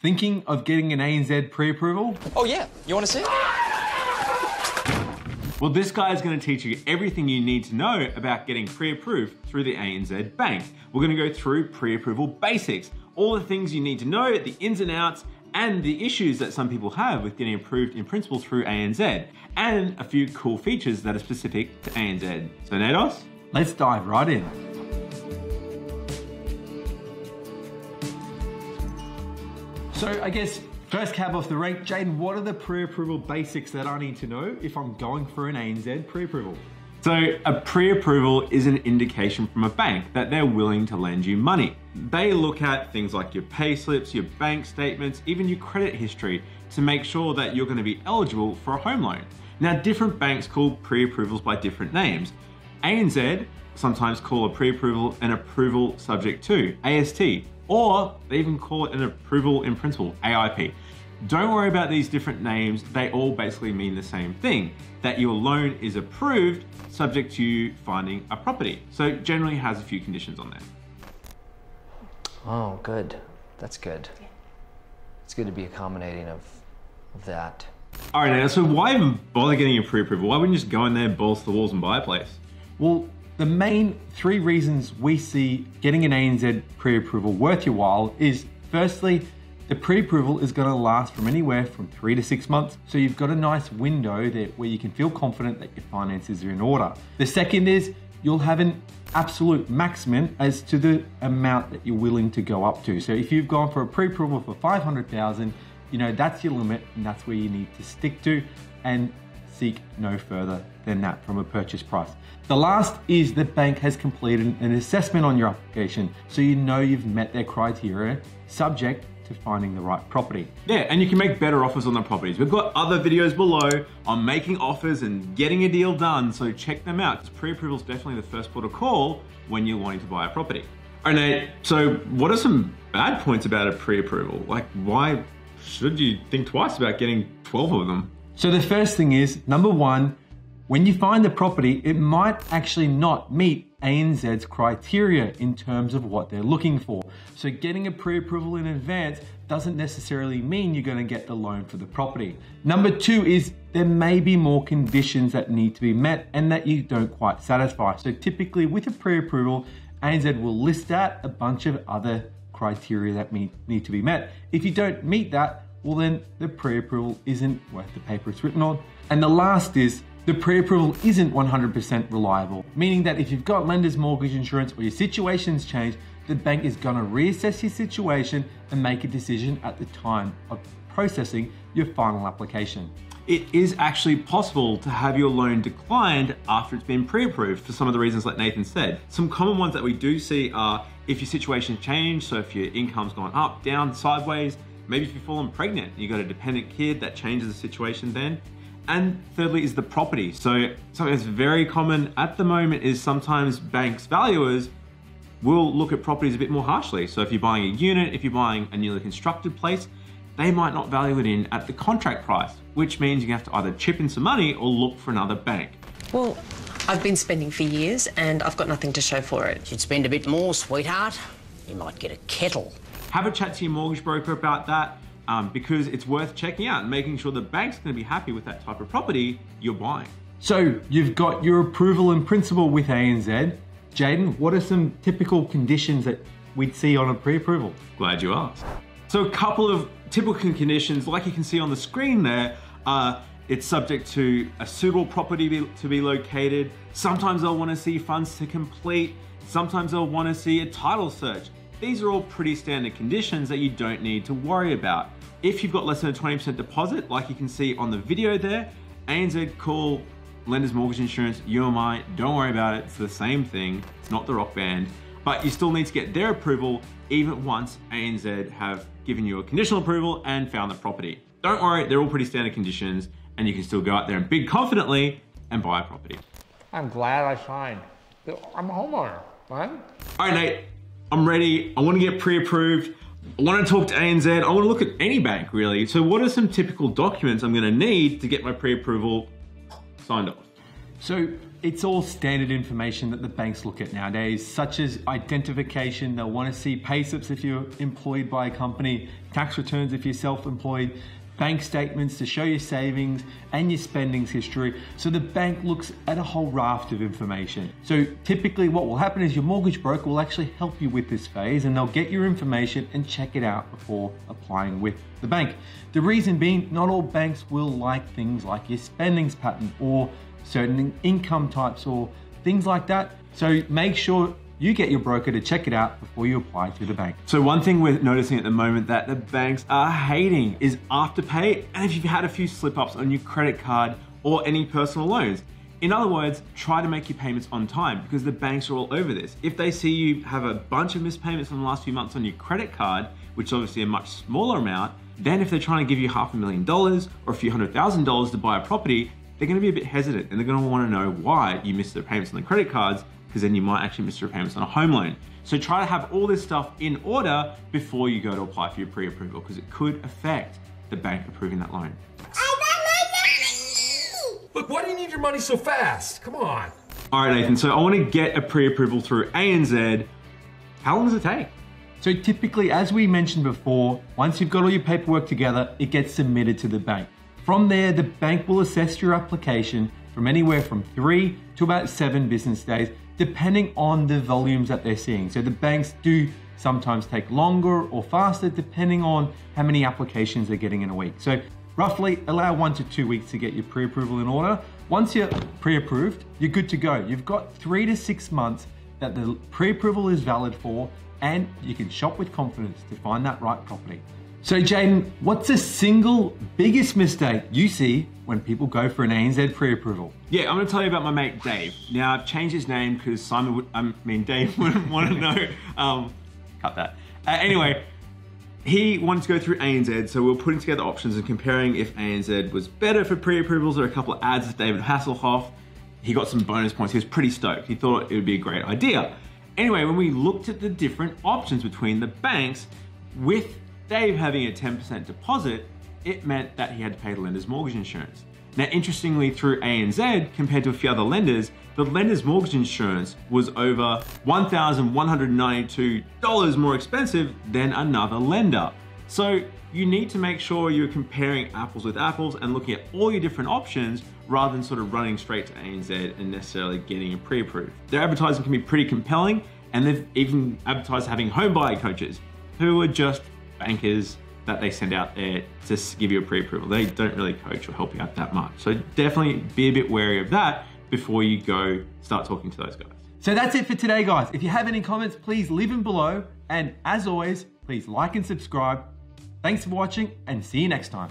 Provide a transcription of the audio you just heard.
Thinking of getting an ANZ pre-approval? Oh yeah, you want to see it? Well, this guy is going to teach you everything you need to know about getting pre-approved through the ANZ Bank. We're going to go through pre-approval basics, all the things you need to know, the ins and outs, and the issues that some people have with getting approved in principle through ANZ, and a few cool features that are specific to ANZ. So Nados, let's dive right in. So I guess first cab off the rank, Jaden, what are the pre-approval basics that I need to know if I'm going for an ANZ pre-approval? So a pre-approval is an indication from a bank that they're willing to lend you money. They look at things like your pay slips, your bank statements, even your credit history to make sure that you're going to be eligible for a home loan. Now, different banks call pre-approvals by different names. ANZ sometimes call a pre-approval an approval subject to, AST, or they even call it an approval in principle, AIP. Don't worry about these different names. They all basically mean the same thing, that your loan is approved subject to you finding a property. So generally has a few conditions on there. Oh, good. That's good. It's good to be accommodating of that. All right, now, so why even bother getting a pre-approval? Why wouldn't you just go in there, balls to the walls and buy a place? Well, the main three reasons we see getting an ANZ pre-approval worth your while is, firstly, the pre-approval is going to last from anywhere from 3 to 6 months. So you've got a nice window there where you can feel confident that your finances are in order. The second is you'll have an absolute maximum as to the amount that you're willing to go up to. So if you've gone for a pre-approval for 500,000, that's your limit and that's where you need to stick to and seek no further than that from a purchase price. The last is the bank has completed an assessment on your application, so you know you've met their criteria, subject to finding the right property. Yeah, and you can make better offers on the properties. We've got other videos below on making offers and getting a deal done, so check them out. Pre-approval is definitely the first port of call when you're wanting to buy a property. All right, Nate, so what are some bad points about a pre-approval? Like, why should you think twice about getting 12 of them? So the first thing is, number one, when you find the property, it might actually not meet ANZ's criteria in terms of what they're looking for. So getting a pre-approval in advance doesn't necessarily mean you're going to get the loan for the property. Number two is there may be more conditions that need to be met and that you don't quite satisfy. So typically with a pre-approval, ANZ will list out a bunch of other criteria that need to be met. If you don't meet that, well then the pre-approval isn't worth the paper it's written on. And the last is the pre-approval isn't 100% reliable, meaning that if you've got lender's mortgage insurance or your situation's changed, the bank is going to reassess your situation and make a decision at the time of processing your final application. It is actually possible to have your loan declined after it's been pre-approved for some of the reasons like Nathan said. Some common ones that we do see are if your situation's changed, so if your income's gone up, down, sideways, maybe if you've fallen pregnant, you've got a dependent kid, that changes the situation then. And thirdly is the property. So something that's very common at the moment is sometimes banks' valuers will look at properties a bit more harshly. So if you're buying a unit, if you're buying a newly constructed place, they might not value it in at the contract price, which means you have to either chip in some money or look for another bank. Well, I've been spending for years and I've got nothing to show for it. You'd spend a bit more, sweetheart. You might get a kettle. Have a chat to your mortgage broker about that. Because it's worth checking out and making sure the bank's going to be happy with that type of property you're buying. So you've got your approval in principle with ANZ. Jaden, what are some typical conditions that we'd see on a pre-approval? Glad you asked. So a couple of typical conditions, like you can see on the screen there, it's subject to a suitable property to be located. Sometimes they'll want to see funds to complete. Sometimes they'll want to see a title search. These are all pretty standard conditions that you don't need to worry about. If you've got less than a 20% deposit, like you can see on the video there, ANZ call lender's mortgage insurance, UMI, don't worry about it, it's the same thing, it's not the rock band, but you still need to get their approval even once ANZ have given you a conditional approval and found the property. Don't worry, they're all pretty standard conditions and you can still go out there and bid confidently and buy a property. I'm glad I signed. I'm a homeowner, right? All right, Nate, I'm ready. I want to get pre-approved. I want to talk to ANZ. I want to look at any bank really. So what are some typical documents I'm going to need to get my pre-approval signed off? So it's all standard information that the banks look at nowadays, such as identification. They'll want to see pay slips if you're employed by a company, tax returns if you're self-employed, bank statements to show your savings and your spendings history. So the bank looks at a whole raft of information. So typically what will happen is your mortgage broker will actually help you with this phase, and they'll get your information and check it out before applying with the bank. The reason being, not all banks will like things like your spendings pattern or certain income types or things like that. So make sure you get your broker to check it out before you apply to the bank. So one thing we're noticing at the moment that the banks are hating is Afterpay, and if you've had a few slip-ups on your credit card or any personal loans. In other words, try to make your payments on time, because the banks are all over this. If they see you have a bunch of missed payments in the last few months on your credit card, which is obviously a much smaller amount, then if they're trying to give you $500,000 or a few $100,000 to buy a property, they're going to be a bit hesitant, and they're going to want to know why you missed their payments on the credit cards, because then you might actually miss your payments on a home loan. So try to have all this stuff in order before you go to apply for your pre-approval, because it could affect the bank approving that loan. Look, why do you need your money so fast? Come on. All right, Nathan, so I want to get a pre-approval through ANZ. How long does it take? So typically, as we mentioned before, once you've got all your paperwork together, it gets submitted to the bank. From there, the bank will assess your application from anywhere from 3 to about 7 business days, depending on the volumes that they're seeing. So the banks do sometimes take longer or faster, depending on how many applications they're getting in a week. So roughly allow 1 to 2 weeks to get your pre-approval in order. Once you're pre-approved, you're good to go. You've got 3 to 6 months that the pre-approval is valid for, and you can shop with confidence to find that right property. So Jaden, what's the single biggest mistake you see when people go for an ANZ pre-approval? Yeah, I'm gonna tell you about my mate Dave. Now I've changed his name because Dave wouldn't want to know. Cut that. Anyway, he wanted to go through ANZ, so we were putting together options and comparing if ANZ was better for pre-approvals or a couple of ads with David Hasselhoff. He got some bonus points. He was pretty stoked. He thought it would be a great idea. Anyway, when we looked at the different options between the banks, with Dave having a 10% deposit, it meant that he had to pay the lender's mortgage insurance. Now, interestingly, through ANZ, compared to a few other lenders, the lender's mortgage insurance was over $1,192 more expensive than another lender. So you need to make sure you're comparing apples with apples and looking at all your different options rather than sort of running straight to ANZ and necessarily getting it pre-approved. Their advertising can be pretty compelling, and they've even advertised having home buyer coaches who are just bankers that they send out there to give you a pre-approval. They don't really coach or help you out that much. So definitely be a bit wary of that before you go start talking to those guys. So that's it for today, guys. If you have any comments, please leave them below. And as always, please like and subscribe. Thanks for watching, and see you next time.